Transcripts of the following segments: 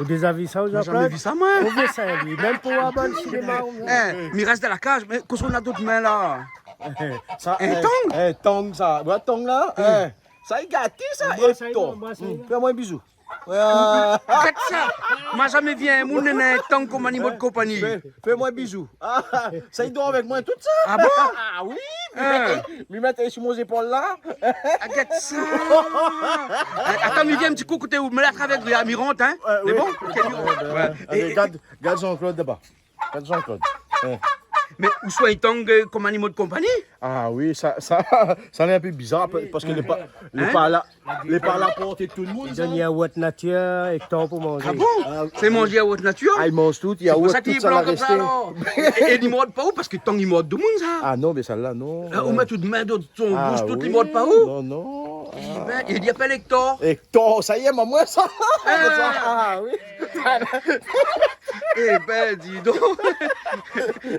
des avis ça, J'ai jamais vu ça, moi. On veut ça, lui. Même pour avoir le cinéma. Mais il reste dans la cage. Mais qu'est-ce qu'on a d'autres mains là? Ça, Un tong? tong, ça. Voilà, tong là. Ça est gâté, ça. Moi, Et ça y tong. va, moi, ça y va. Fais-moi un bisou. Regarde ça. Moi, jamais vu un monde un tant comme animal de compagnie. Fais-moi un bisou. Ah, ça y doit avec moi tout ça. Ah bon? Ah oui. Lui mettre sur mon épaule là. Regarde ça. Attends, mais viens un petit coup côté où me la avec la mirante, hein? C'est bon? Allez, garde Jean-Claude d'abord. Garde Jean-Claude. Mais où soit un tong comme animal de compagnie? Ah oui, ça est un peu bizarre parce que les par la portée de tout le monde. Il donne yaourt nature et temps pour manger. Ah bon? C'est manger à haute nature? Ah, ils mangent tout, il y C'est a pour ça tout qu'il est ça blanc va comme ça rester. alors. Et il ne morde pas où? Parce que tong il morde de monde ça. Ah non, mais celle-là, non. On met toute main dans son Ah bouche, toute oui, il morde pas où? Non, non. Eh ben, il y a pas Hector. Hector, ça y est, maman, ça. Ah. Ah oui. Eh ben, dis donc.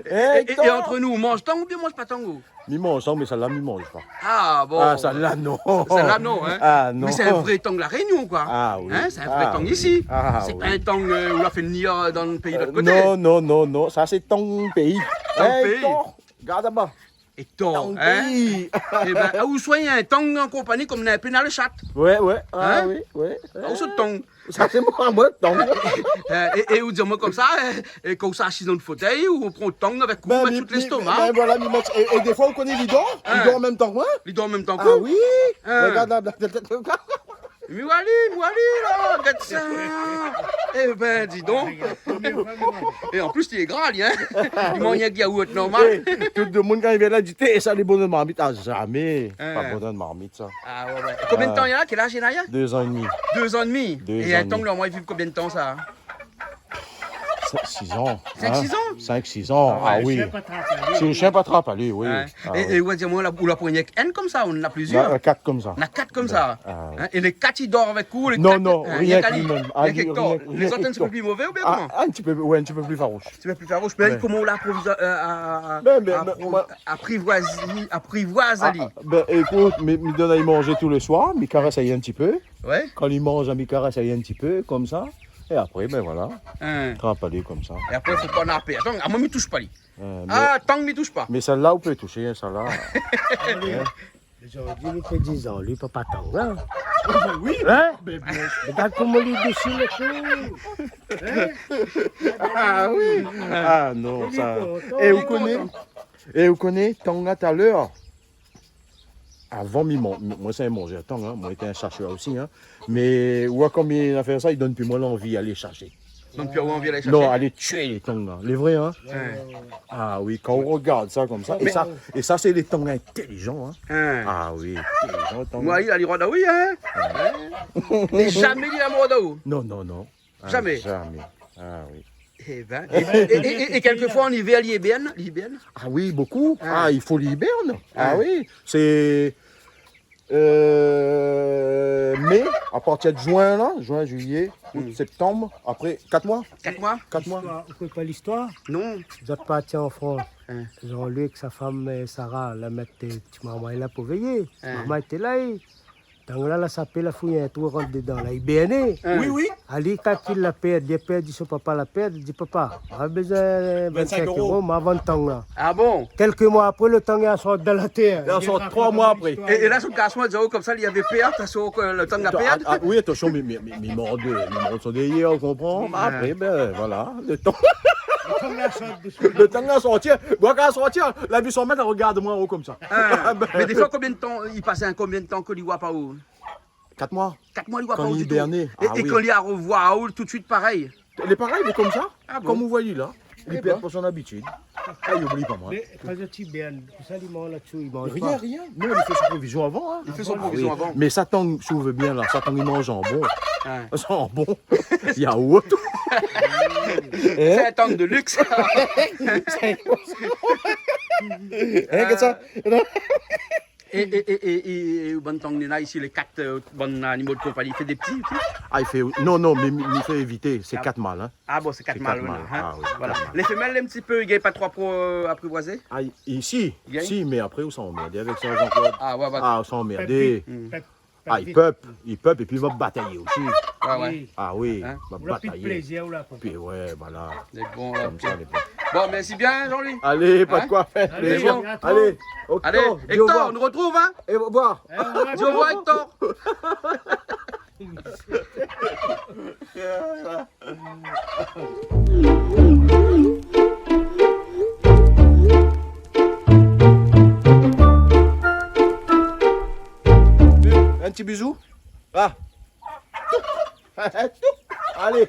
Hector. Et entre nous, on mange tong ou bien on mange pas tong? Mi mange, mais celle-là, mi mange pas. Ah bon. Ah, celle-là, non. Celle-là, non, hein? Ah, non. Mais c'est un vrai tong la Réunion, quoi. Ah oui. Hein, c'est un vrai Ah tong oui. ici. Ah C'est oui. pas un tong où on a fait le nia dans le pays de l'autre côté. Non, ça c'est ton pays. Ton pays. Hector, regarde là-bas. Hector, Ton hein? pays. Eh ben, où soit il y a un tong en compagnie comme on a appelé dans le chat. Ouais. Ah Hein? oui. Où c'est le tong? Ça c'est moi, ton. Et vous dire-moi comme ça, et comme ça, assis dans le fauteuil, ou on prend le tong avec coup, on met tout l'estomac. Ben voilà, et des fois on connaît l'idon. L'idon en même temps que moi. Il dort en même temps que Ah vous. oui. Hein. Regarde là. Mais Wally, là, regarde ça. Eh ben, dis donc. Et en plus, il est gras, lui, hein. Il mange un yaourt normal. Tout le monde quand il vient là dit eh, ça les bonnes marmites. Ah jamais. Hein. Pas bonne marmite ça. Ah ouais. Combien de temps il y a? Quel âge il y a? 2 ans et demi. 2 ans et demi. Deux Et ans un et tong, demi. là, moi, il vit combien de temps, ça? 6 ans. 5-6 ans? 5-6 ans. Ah oui. Si le chien pas trappe, allez, oui. Hein. Ah, Et on va dire, moi, on l'a pris avec N comme ça, on en a plusieurs. 4 comme ça. On a 4 comme ça. Ah, Hein. Et les 4, ils dorment avec vous. Les Non, 4, non, hein, rien qu'à que lui. lui-même. Rien Ah, qu'Hector. rien Les autres, un petit qu'Hector. peu plus mauvais ou bien comment? Un petit peu plus farouche. Tu vas plus farouche. Mais Ouais. comment on apprivoise Ali? Ben écoute, me donne à y manger tous les soirs, me caresse à y un petit peu. Ouais. Quand il mange, me caresse à y un petit peu, comme ça. Et après, ben voilà, Hein. trappe aller comme ça. Et après, il faut pas napper. Attends, à moi, il ne touche pas, lui. Mais, Ah, tant que ne touche pas. mais celle-là, on peut toucher, hein, celle-là. Aujourd'hui, il fait 10 ans, lui, papa tang, hein? Oui. Hein? Regarde comment il dessine le tout. Ah oui. Ah non, ça. Et vous connaissez, Tonga tout à l'heure. Avant, moi, c'est un mangeur tang, hein. Moi, j'étais un chercheur aussi, hein. Mais, ouais, comme il a fait ça, il donne plus moi l'envie d'aller chercher. Donc, tu as envie d'aller chercher. Non, aller tuer les tongs, les vrais, hein. Ah oui, quand on regarde ça comme ça. Et ça c'est des tongs intelligents, hein. Hein. Ah oui, intelligents, tongs. Moi, il a les rois d'Aoui, hein. Et jamais il a mort d'Aoui. Non. Ah, Jamais. Jamais. Ah oui. Eh ben, et quelquefois en hiver, l'hiberne. Ah oui, beaucoup. Ah. Ah, il faut l'hiberne. Ah Ah. oui, c'est mai, à partir de juin, là, juin, juillet, août, septembre, après 4 mois. 4 mois? 4 mois. Vous ne connaissez pas l'histoire? Non. Vous êtes partis en France. Hein. Jean-Luc, sa femme Sarah, la mettait, maman est là pour veiller. Hein. Maman était là. Tant là, ça s'appelle la fouille, tout rentre dedans. Là, il béné. Hein. Oui. Ali, quand il la perd, il perd, dit son papa la perd, il dit papa, on a besoin de 25 euros, mais avant le temps là. Ah bon? Quelques mois après, le temps est sorti de la terre. Là, sort 3 mois après. Et là, sur le casse-moi, comme ça, il y avait perdre, t'as sur le temps de la perdre. Ah, oui, attention, mais morts sont des hier, on comprend. Après, ben voilà, le temps. Le temps à sortir. Moi, quand à sortir, la vue s'en met, regarde-moi en haut comme ça. Ah, mais des fois, combien de temps, il passait un combien de temps que lui voit pas où? 4 mois. 4 mois, il voit Quand pas où il du tout. hibernait. Et, Ah et oui. quand il a revoit à Haoul, tout de suite pareil. Il est pareil, il est comme ça. Ah bon? Comme vous voyez là. Il Eh perd ben. pour son habitude. Ah, il oublie pas moi. Mais quand tu hibernes, tout ça, il mange là-dessous, il mange Rien, pas. rien. Non, il fait son provision avant. Hein. Il fait son Ah provision oui. avant. Mais ça tangue, si vous voulez bien, là, ça tangue, il mange jambon. Hein. Jambon. Il y a autre. C'est un temps de luxe. Hein, que ça? Et bon temps, on a ici les 4 bons animaux de compagnie. Il fait des petits. Ah, il fait. Non, mais il fait éviter. C'est 4 mâles. Hein. Ah bon, c'est 4 C'est mâles. quatre Voilà, mâles. hein. Ah oui, Voilà. 4 mâles. Les femelles, un petit peu, il n'y a pas trop pour apprivoiser. Ah, ici, Bien. si, mais après, on s'emmerde avec ça, Jean-Claude. Ah ouais, ouais. Ah, on s'emmerde. Peuple. Ah, il peuple, et puis il va batailler aussi. Ouais. ouais. Ah oui, Hein? m'a On a plus de bataillé. plaisir, là. Puis ouais, voilà. C'est bon, là. Comme ça, les bons. Bon, merci bien, Jean-Louis. Allez, pas Hein? de quoi faire. Allez, plaisir. bon. Allez, Allez, Hector, Hector, on nous retrouve, hein? Et au revoir. Eh, on va Dis au revoir, Hector. Un petit bisou. Ah. Allez.